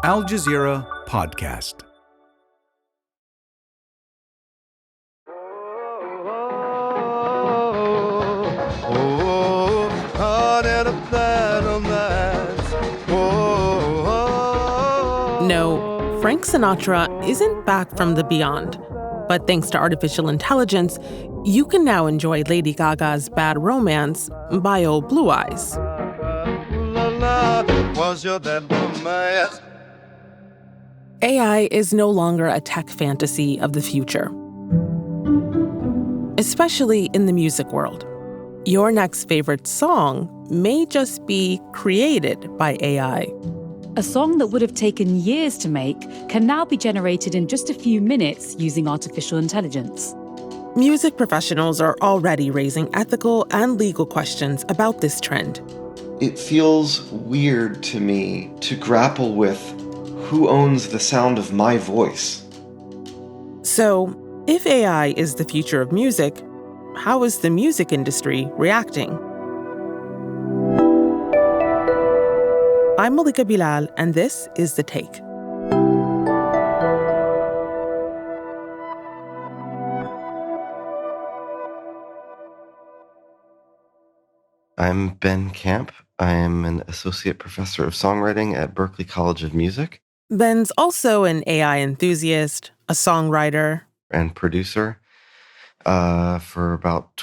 Al Jazeera Podcast. No, Frank Sinatra isn't back from the beyond. But thanks to artificial intelligence, you can now enjoy Lady Gaga's Bad Romance by Old Blue Eyes. AI is no longer a tech fantasy of the future, especially in the music world. Your next favorite song may just be created by AI. A song that would have taken years to make can now be generated in just a few minutes using artificial intelligence. Music professionals are already raising ethical and legal questions about this trend. It feels weird to me to grapple with who owns the sound of my voice. So, if AI is the future of music, how is the music industry reacting? I'm Malika Bilal, and this is The Take. I'm Ben Camp. I am an associate professor of songwriting at Berklee College of Music. Ben's also an AI enthusiast, a songwriter, and producer for about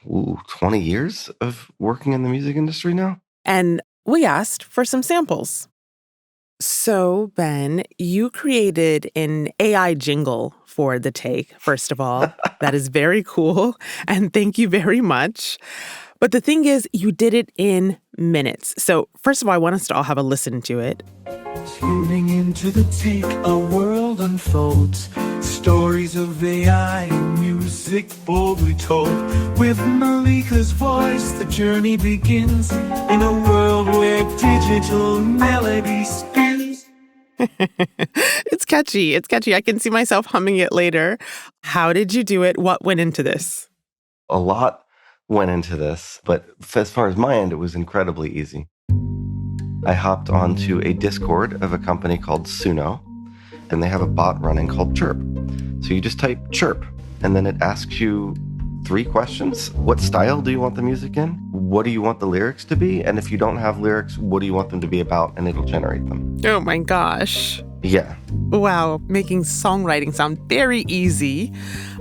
20 years of working in the music industry now. And we asked for some samples. So, Ben, you created an AI jingle for The Take, first of all. That is very cool, and thank you very much. But the thing is, you did it in minutes. So, first of all, I want us to all have a listen to it. Tuning into The Take, a world unfolds. Stories of AI and music boldly told. With Malika's voice, the journey begins in a world where digital melody spins. It's catchy. It's catchy. I can see myself humming it later. How did you do it? What went into this? A lot went into this, but as far as my end, it was incredibly easy. I hopped onto a Discord of a company called Suno, and they have a bot running called Chirp. So you just type Chirp, and then it asks you 3 questions. What style do you want the music in? What do you want the lyrics to be? And if you don't have lyrics, what do you want them to be about? And it'll generate them. Oh my gosh. Yeah. Wow, making songwriting sound very easy.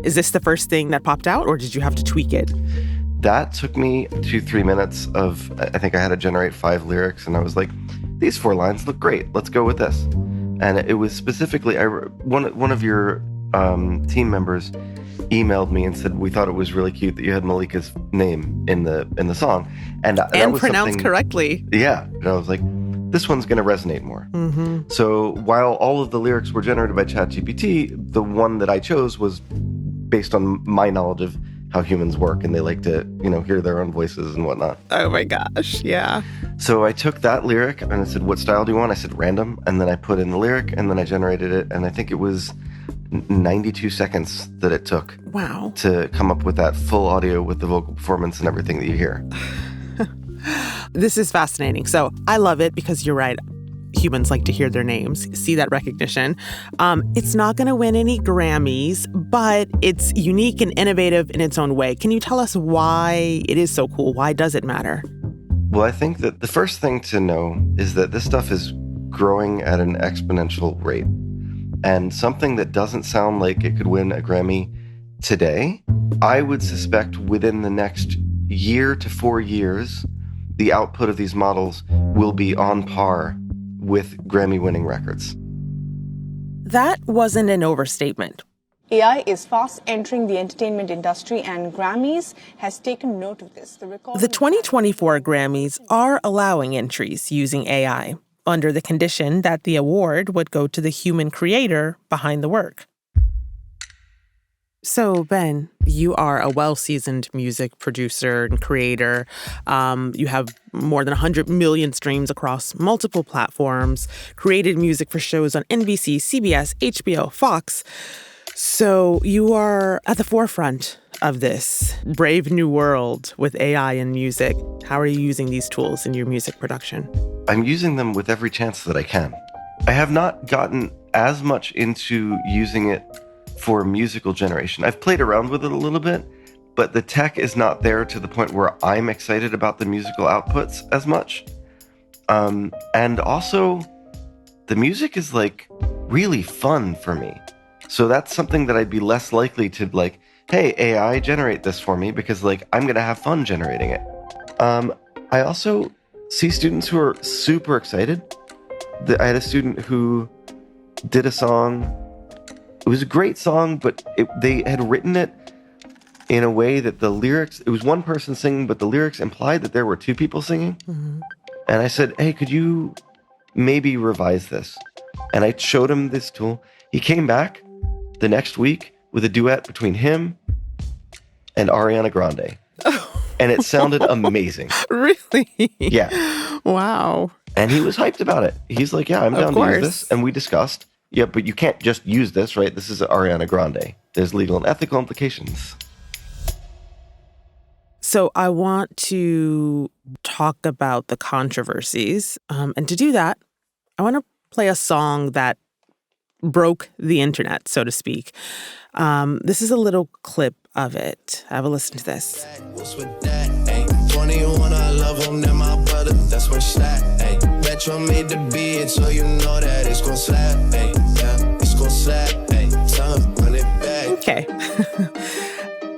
Is this the first thing that popped out, or did you have to tweak it? That took me 2-3 minutes of, I think I had to generate 5 lyrics, and I was like, these 4 lines look great. Let's go with this. And it was specifically, one of your team members emailed me and said, we thought it was really cute that you had Malika's name in the song. And was pronounced correctly. Yeah. And I was like, this one's going to resonate more. Mm-hmm. So while all of the lyrics were generated by ChatGPT, the one that I chose was based on my knowledge of how humans work, and they like to, hear their own voices and whatnot. Oh my gosh, yeah. So I took that lyric and I said, what style do you want? I said random, and then I put in the lyric, and then I generated it, and I think it was 92 seconds that it took. Wow. To come up with that full audio with the vocal performance and everything that you hear. This is fascinating. So I love it because you're right. Humans like to hear their names, see that recognition. It's not going to win any Grammys, but it's unique and innovative in its own way. Can you tell us why it is so cool? Why does it matter? Well, I think that the first thing to know is that this stuff is growing at an exponential rate. And something that doesn't sound like it could win a Grammy today, I would suspect within the next year to 4 years, the output of these models will be on par with Grammy-winning records. That wasn't an overstatement. AI is fast entering the entertainment industry, and Grammys has taken note of this. The 2024 Grammys are allowing entries using AI, under the condition that the award would go to the human creator behind the work. So, Ben, you are a well-seasoned music producer and creator. You have more than 100 million streams across multiple platforms, created music for shows on NBC, CBS, HBO, Fox. So you are at the forefront of this brave new world with AI and music. How are you using these tools in your music production? I'm using them with every chance that I can. I have not gotten as much into using it for musical generation. I've played around with it a little bit, but the tech is not there to the point where I'm excited about the musical outputs as much. And also, the music is like really fun for me. So that's something that I'd be less likely to like, hey, AI, generate this for me, because like I'm going to have fun generating it. I also see students who are super excited. I had a student who did a song. It was a great song, but they had written it in a way that the lyrics, it was one person singing, but the lyrics implied that there were two people singing. Mm-hmm. And I said, hey, could you maybe revise this? And I showed him this tool. He came back the next week with a duet between him and Ariana Grande. And it sounded amazing. Really? Yeah. Wow. And he was hyped about it. He's like, yeah, I'm down to use this. And we discussed, yeah, but you can't just use this, right? This is Ariana Grande. There's legal and ethical implications. So I want to talk about the controversies. And to do that, I want to play a song that broke the internet, so to speak. This is a little clip of it. Have a listen to this. What's with that? Ay, 21, I love him, then my brother, that's where slack. Ay, Metro made the beat, so you know that it's gon' slap. Ay, yeah, it's gon' slap. Ay, tell him, run it back. Okay.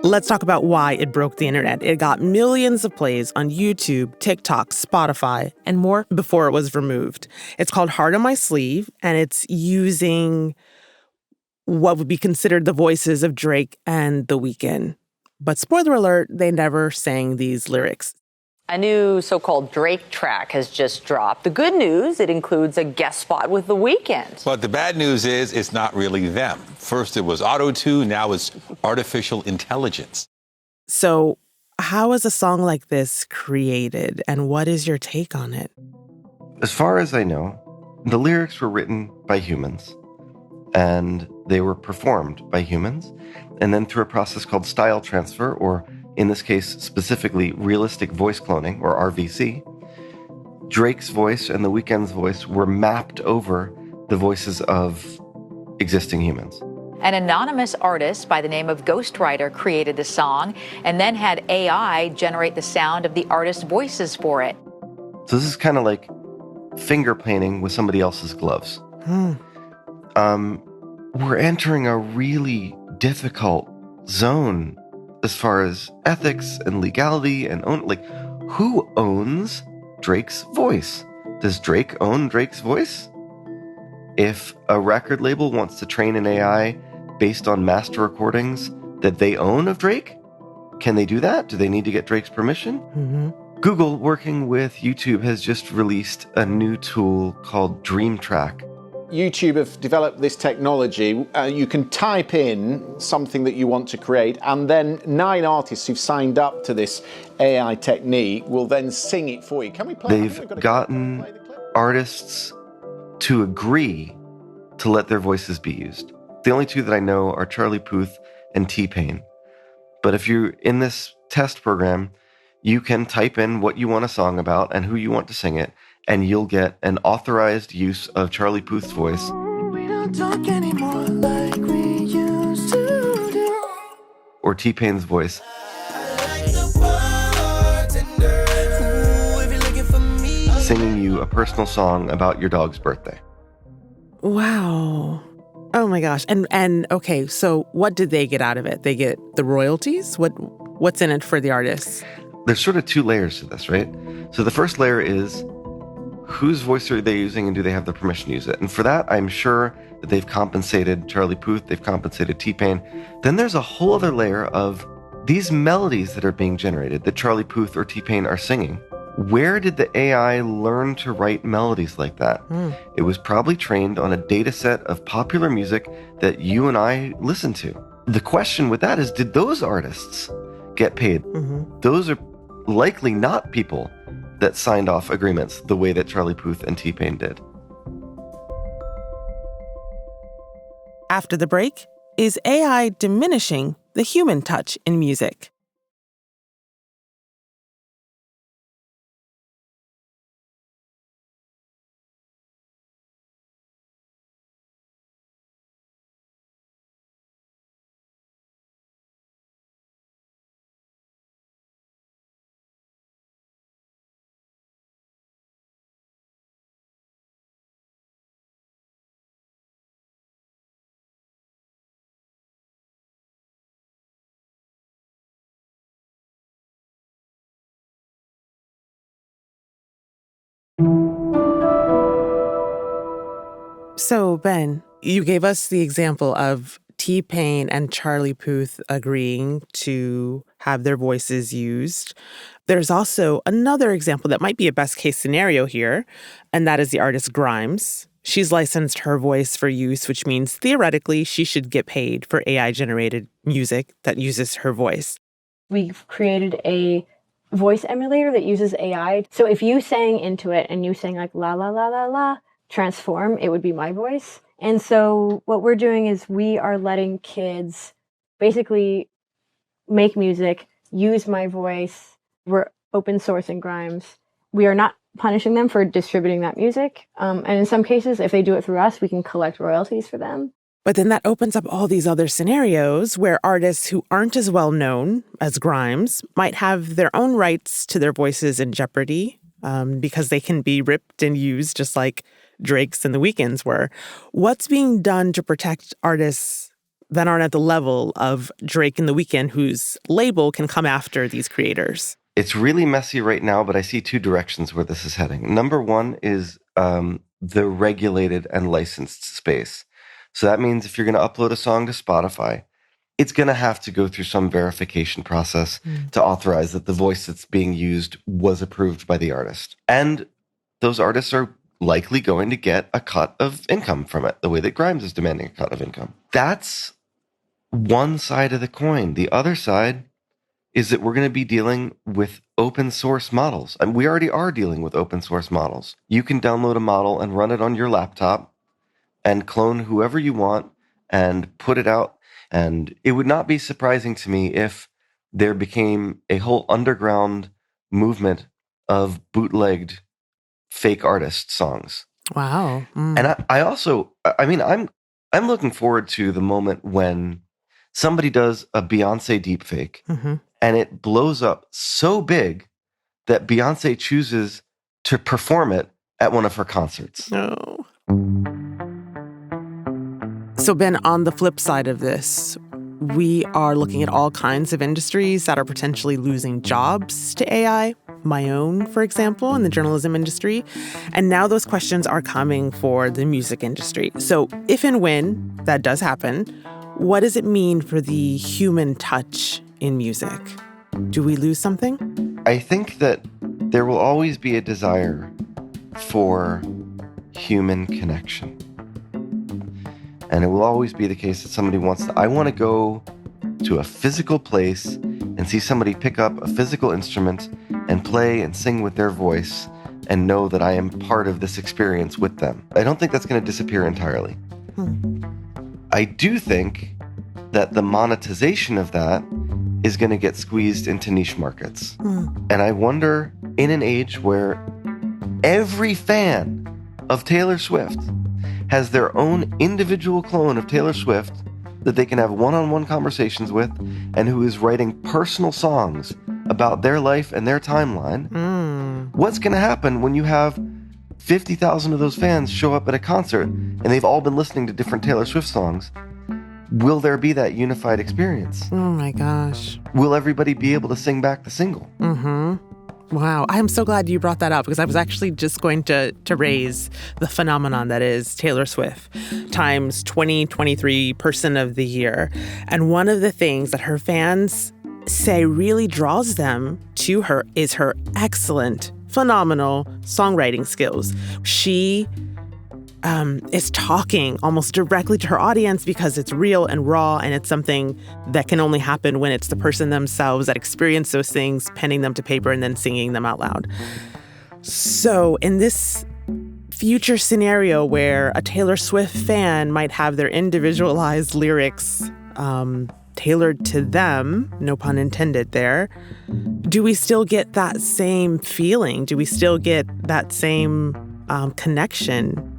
Let's talk about why it broke the internet. It got millions of plays on YouTube, TikTok, Spotify, and more before it was removed. It's called Heart on My Sleeve, and it's using what would be considered the voices of Drake and The Weeknd. But spoiler alert, they never sang these lyrics. A new so-called Drake track has just dropped. The good news, it includes a guest spot with The Weeknd. But the bad news is it's not really them. First it was auto-tune, now it's artificial intelligence. So how is a song like this created, and what is your take on it? As far as I know, the lyrics were written by humans, and they were performed by humans, and then through a process called style transfer, or in this case, specifically realistic voice cloning, or RVC, Drake's voice and The Weeknd's voice were mapped over the voices of existing humans. An anonymous artist by the name of Ghostwriter created the song and then had AI generate the sound of the artist's voices for it. So this is kind of like finger painting with somebody else's gloves. We're entering a really difficult zone as far as ethics and legality and who owns Drake's voice? Does Drake own Drake's voice? If a record label wants to train an AI based on master recordings that they own of Drake, can they do that? Do they need to get Drake's permission? Mm-hmm. Google, working with YouTube, has just released a new tool called Dream Track. YouTube have developed this technology. You can type in something that you want to create, and then 9 artists who've signed up to this AI technique will then sing it for you. Can we play? They've gotten artists to agree to let their voices be used. The only two that I know are Charlie Puth and T-Pain. But if you're in this test program, you can type in what you want a song about and who you want to sing it, and you'll get an authorized use of Charlie Puth's voice. We don't talk anymore like we used to do. Or T-Pain's voice. Singing you a personal song about your dog's birthday. Wow. Oh my gosh. And okay, so what did they get out of it? They get the royalties? What's in it for the artists? There's sort of 2 layers to this, right? So the first layer is, whose voice are they using and do they have the permission to use it? And for that, I'm sure that they've compensated Charlie Puth, they've compensated T-Pain. Then there's a whole other layer of these melodies that are being generated that Charlie Puth or T-Pain are singing. Where did the AI learn to write melodies like that? It was probably trained on a data set of popular music that you and I listen to. The question with that is, did those artists get paid? Mm-hmm. Those are likely not people that signed off agreements the way that Charlie Puth and T-Pain did. After the break, is AI diminishing the human touch in music? So, Ben, you gave us the example of T-Pain and Charlie Puth agreeing to have their voices used. There's also another example that might be a best-case scenario here, and that is the artist Grimes. She's licensed her voice for use, which means theoretically she should get paid for AI-generated music that uses her voice. We've created a voice emulator that uses AI. So if you sang into it and you sang like la la la la la, transform, it would be my voice. And so what we're doing is we are letting kids basically make music, use my voice. We're open sourcing Grimes. We are not punishing them for distributing that music. And in some cases, if they do it through us, we can collect royalties for them. But then that opens up all these other scenarios where artists who aren't as well known as Grimes might have their own rights to their voices in jeopardy because they can be ripped and used just like Drake's and The Weeknd's were. What's being done to protect artists that aren't at the level of Drake and The Weeknd, whose label can come after these creators? It's really messy right now, but I see two directions where this is heading. Number one is the regulated and licensed space. So that means if you're going to upload a song to Spotify, it's going to have to go through some verification process to authorize that the voice that's being used was approved by the artist. And those artists are likely going to get a cut of income from it, the way that Grimes is demanding a cut of income. That's one side of the coin. The other side is that we're going to be dealing with open source models. And we already are dealing with open source models. You can download a model and run it on your laptop and clone whoever you want and put it out. And it would not be surprising to me if there became a whole underground movement of bootlegged fake artist songs. Wow. And I'm looking forward to the moment when somebody does a Beyonce deepfake and it blows up so big that Beyonce chooses to perform it at one of her concerts. No. So, Ben, on the flip side of this, we are looking at all kinds of industries that are potentially losing jobs to AI. My own, for example, in the journalism industry. And now those questions are coming for the music industry. So if and when that does happen, what does it mean for the human touch in music? Do we lose something? I think that there will always be a desire for human connection. And it will always be the case that somebody I want to go to a physical place and see somebody pick up a physical instrument and play and sing with their voice and know that I am part of this experience with them. I don't think that's going to disappear entirely. I do think that the monetization of that is going to get squeezed into niche markets. And I wonder, in an age where every fan of Taylor Swift has their own individual clone of Taylor Swift that they can have one-on-one conversations with and who is writing personal songs about their life and their timeline, what's going to happen when you have 50,000 of those fans show up at a concert and they've all been listening to different Taylor Swift songs? Will there be that unified experience? Oh my gosh. Will everybody be able to sing back the single? Wow. I'm so glad you brought that up because I was actually just going to raise the phenomenon that is Taylor Swift times 2023 Person of the Year. And one of the things that her fans say really draws them to her is her excellent, phenomenal songwriting skills. She is talking almost directly to her audience because it's real and raw, and it's something that can only happen when it's the person themselves that experience those things, penning them to paper and then singing them out loud. So in this future scenario where a Taylor Swift fan might have their individualized lyrics tailored to them, no pun intended there, do we still get that same feeling? Do we still get that same connection?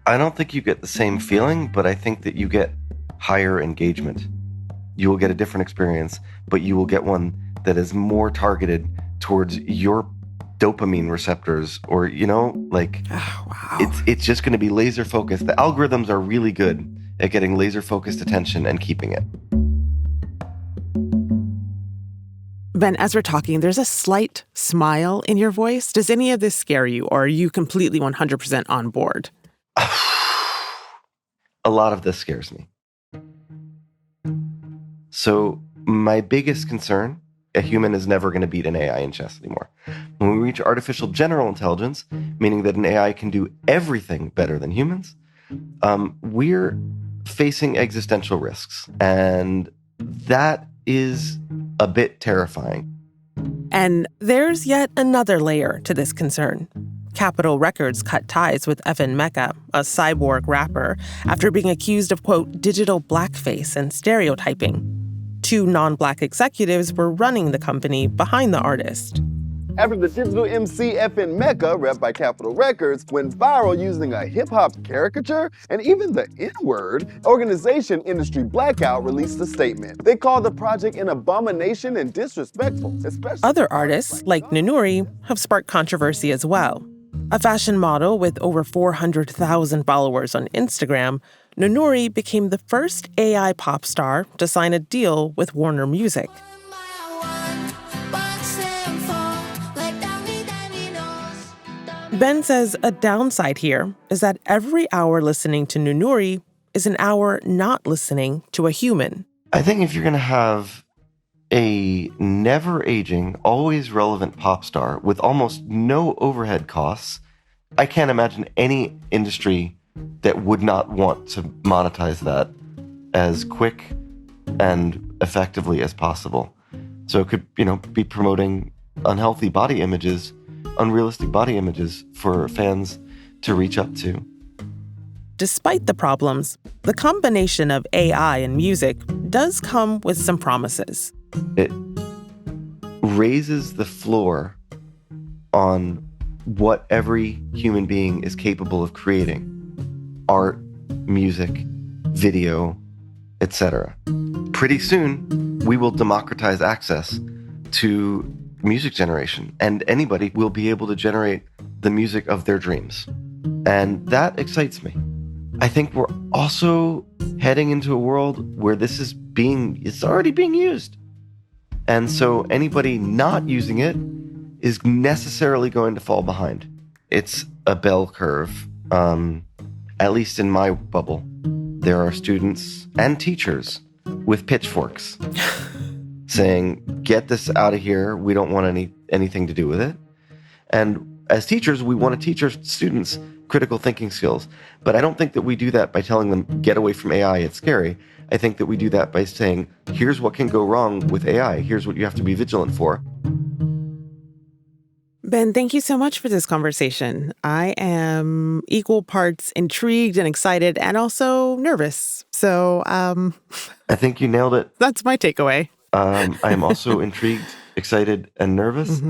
I don't think you get the same feeling, but I think that you get higher engagement. You will get a different experience, but you will get one that is more targeted towards your dopamine receptors, or, it's just going to be laser focused. The algorithms are really good at getting laser focused attention and keeping it. Ben, as we're talking, there's a slight smile in your voice. Does any of this scare you, or are you completely 100% on board? A lot of this scares me. So my biggest concern, a human is never going to beat an AI in chess anymore. When we reach artificial general intelligence, meaning that an AI can do everything better than humans, we're facing existential risks. And that is a bit terrifying. And there's yet another layer to this concern. Capitol Records cut ties with Evan Mecca, a cyborg rapper, after being accused of, quote, digital blackface and stereotyping. 2 non-Black executives were running the company behind the artist. After the digital MC FN Mecca, rep by Capitol Records, went viral using a hip-hop caricature and even the N-word, organization Industry Blackout released a statement. They called the project an abomination and disrespectful, especially... Other artists, like Nunuri, have sparked controversy as well. A fashion model with over 400,000 followers on Instagram, Nunuri became the first AI pop star to sign a deal with Warner Music. Ben says a downside here is that every hour listening to Nunuri is an hour not listening to a human. I think if you're going to have a never-aging, always relevant pop star with almost no overhead costs, I can't imagine any industry that would not want to monetize that as quick and effectively as possible. So it could, be promoting unhealthy body images, unrealistic body images for fans to reach up to. Despite the problems, the combination of AI and music does come with some promises. It raises the floor on what every human being is capable of creating. Art, music, video, etc. Pretty soon, we will democratize access to music generation, and anybody will be able to generate the music of their dreams. And that excites me. I think we're also heading into a world where it's already being used. And so anybody not using it is necessarily going to fall behind. It's a bell curve. At least in my bubble, there are students and teachers with pitchforks saying, get this out of here. We don't want anything to do with it. And as teachers, we want to teach our students critical thinking skills. But I don't think that we do that by telling them, get away from AI, it's scary. I think that we do that by saying, here's what can go wrong with AI. Here's what you have to be vigilant for. Ben, thank you so much for this conversation. I am equal parts intrigued and excited and also nervous. So I think you nailed it. That's my takeaway. I am also intrigued, excited, and nervous.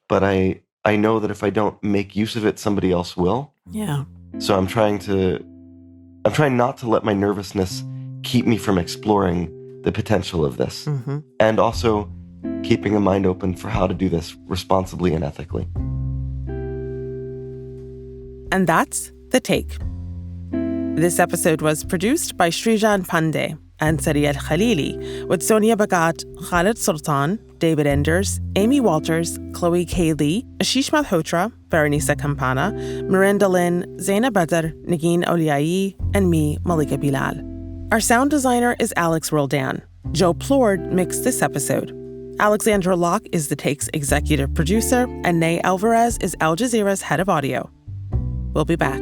But I know that if I don't make use of it, somebody else will. Yeah. So I'm trying not to let my nervousness keep me from exploring the potential of this. And also keeping a mind open for how to do this responsibly and ethically. And that's The Take. This episode was produced by Shrijan Pandey and Sarí el-Khalili, with Sonia Bagat, Khaled Soltan, David Enders, Amy Walters, Chloe K. Lee, Ashish Malhotra, Berenice Campana, Miranda Lynn, Zaina Badr, Nagin Oliai, and me, Malika Bilal. Our sound designer is Alex Roldan. Joe Plourde mixed this episode. Alexandra Locke is The Take's executive producer, and Ney Alvarez is Al Jazeera's head of audio. We'll be back.